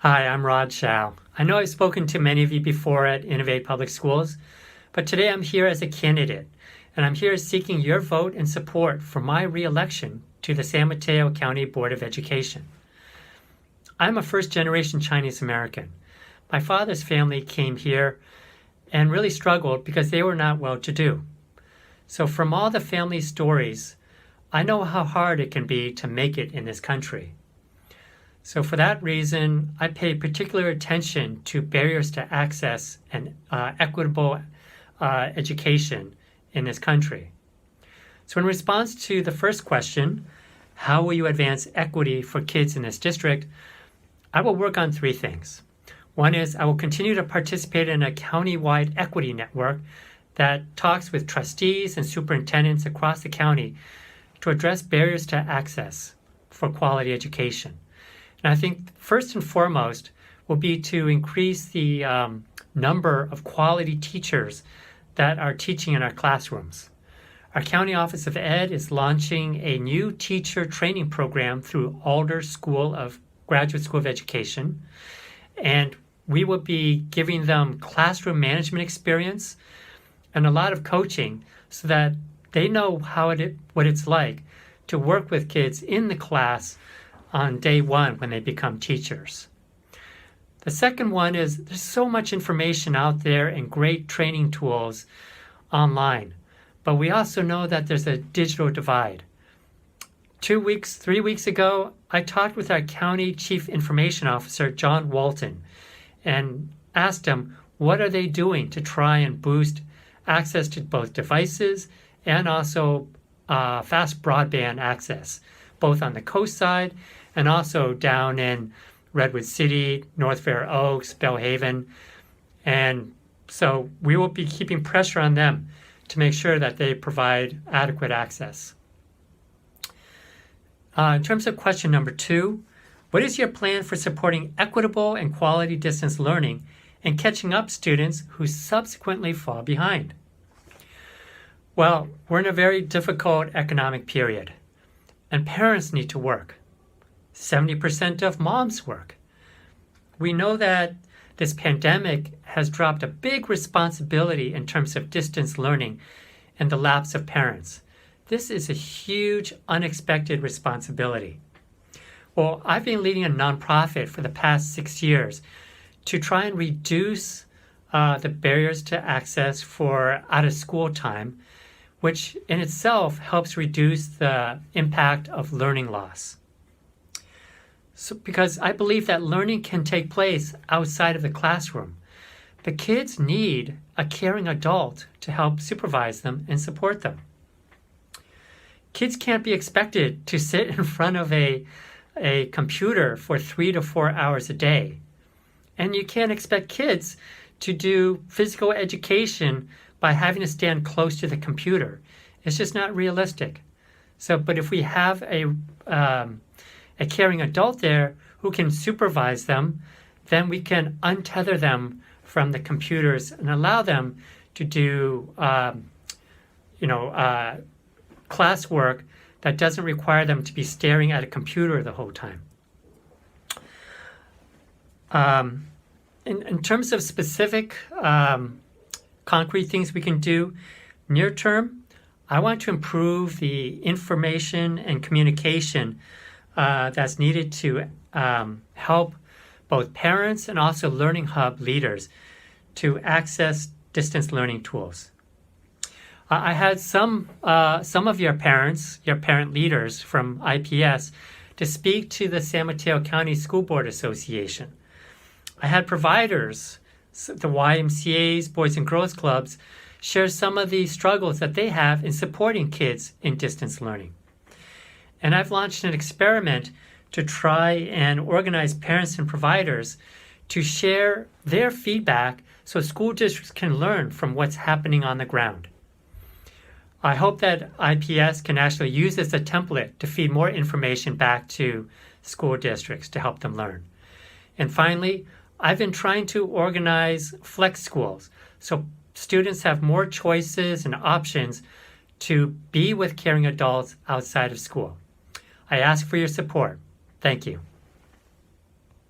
Hi, I'm Hsiao. I know I've spoken to many of you before at Innovate Public Schools, but today I'm here as a candidate, and I'm here seeking your vote and support for my re-election to the San Mateo County Board of Education. I'm a first-generation Chinese American. My father's family came here and really struggled because they were not well-to-do. So from all the family stories, I know how hard it can be to make it in this country. So for that reason, I pay particular attention to barriers to access and equitable education in this country. So in response to the first question, how will you advance equity for kids in this district? I will work on three things. One is I will continue to participate in a county-wide equity network that talks with trustees and superintendents across the county to address barriers to access for quality education. And I think first and foremost will be to increase the number of quality teachers that are teaching in our classrooms. Our County Office of Ed is launching a new teacher training program through Alder Graduate School of Education. And we will be giving them classroom management experience and a lot of coaching so that they know what it's like to work with kids in the class on day one when they become teachers. The second one is there's so much information out there and great training tools online, but we also know that there's a digital divide. 3 weeks ago, I talked with our County Chief Information Officer, John Walton, and asked him what are they doing to try and boost access to both devices and also fast broadband access, both on the coast side and also down in Redwood City, North Fair Oaks, Bellhaven. And so we will be keeping pressure on them to make sure that they provide adequate access. In terms of question number 2, what is your plan for supporting equitable and quality distance learning and catching up students who subsequently fall behind? Well, we're in a very difficult economic period, and parents need to work. 70% of moms work. We know that this pandemic has dropped a big responsibility in terms of distance learning and the laps of parents. This is a huge, unexpected responsibility. Well, I've been leading a nonprofit for the past 6 years to try and reduce the barriers to access for out-of-school time, which in itself helps reduce the impact of learning loss. So, because I believe that learning can take place outside of the classroom. The kids need a caring adult to help supervise them and support them. Kids can't be expected to sit in front of a computer for 3 to 4 hours a day. And you can't expect kids to do physical education by having to stand close to the computer. It's just not realistic. So, but if we have a caring adult there who can supervise them, then we can untether them from the computers and allow them to do classwork that doesn't require them to be staring at a computer the whole time. In terms of specific concrete things we can do, near term, I want to improve the information and communication that's needed to help both parents and also Learning Hub leaders to access distance learning tools. I had some of your parent leaders from IPS, to speak to the San Mateo County School Board Association. I had providers, the YMCAs, Boys and Girls Clubs, share some of the struggles that they have in supporting kids in distance learning. And I've launched an experiment to try and organize parents and providers to share their feedback so school districts can learn from what's happening on the ground. I hope that IPS can actually use this as a template to feed more information back to school districts to help them learn. And finally, I've been trying to organize flex schools so students have more choices and options to be with caring adults outside of school. I ask for your support. Thank you.